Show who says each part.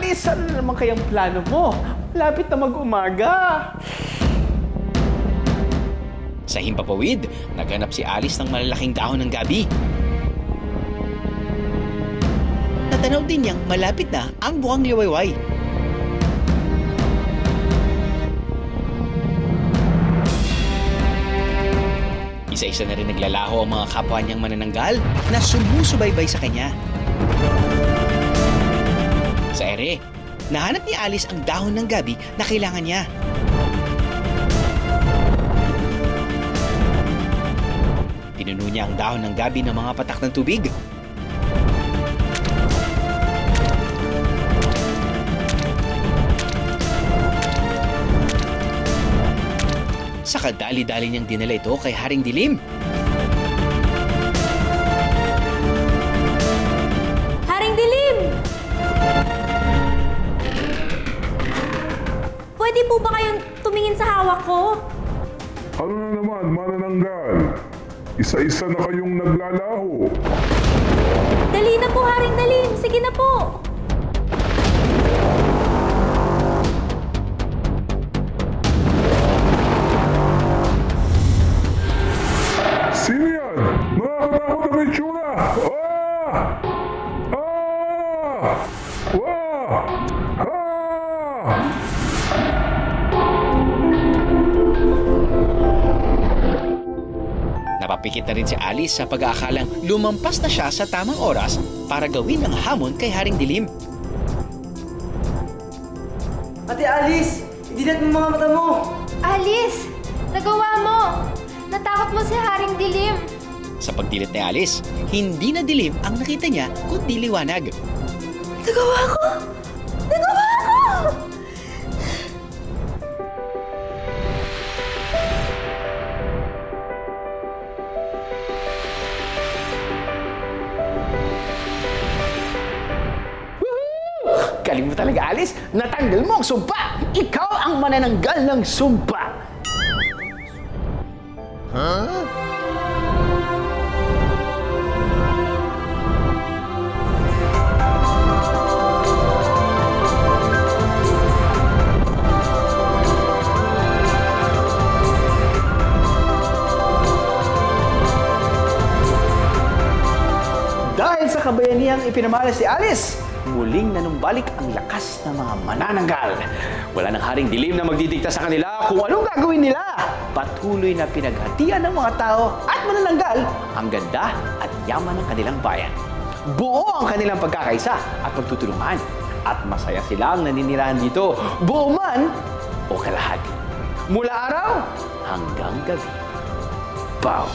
Speaker 1: Alice, ano naman kayang plano mo? Malapit na mag-umaga.
Speaker 2: Sa himpapawid, naghanap si Alice ng malalaking dahon ng gabi. Natanaw din niyang malapit na ang buhang liwayway. Isa-isa na rin naglalaho ang mga kapwa niyang manananggal na sumusubaybay sa kanya. Sa ere, nahanap ni Alice ang dahon ng gabi na kailangan niya. Pinuno niya ang dahon ng gabi ng mga patak ng tubig. Saka dali-dali niyang dinala ito kay Haring Dilim.
Speaker 3: Haring Dilim! Pwede po ba kayong tumingin sa hawak ko?
Speaker 4: Ano na naman, manananggal? Isa-isa na kayong naglalaho.
Speaker 3: Dali na po, Haring Dilim! Sige na po!
Speaker 4: Sino yan? Nakakatakot ang itsura! Ah! Ah! Wah! Ah!
Speaker 2: Napapikit na rin si Alice sa pag-aakalang lumampas na siya sa tamang oras para gawin ang hamon kay Haring Dilim.
Speaker 5: Ate Alice! Idilat mo mga mata mo!
Speaker 3: Alice! Nagawa mo! Natakot mo si Haring Dilim!
Speaker 2: Sa pagdilit ni Alice, hindi na dilim ang nakita niya kundi liwanag.
Speaker 3: Nagawa ko! Nagawa ko!
Speaker 1: Galing mo talaga, Alice. Natanggal mo ang sumpa. Ikaw ang manananggal ng sumpa. Dahil sa kabayanihang ipinamana si Alice, muling nanumbalik ang lakas ng mga manananggal. Wala nang Haring Dilim na magdidikta sa kanila kung anong gagawin nila. Patuloy na pinaghatian ng mga tao at manananggal ang ganda at yaman ng kanilang bayan. Buo ang kanilang pagkakaisa at pagtutulungan. At masaya sila ang naninirahan dito, buo man o kalahati. Mula araw hanggang gabi. Pow!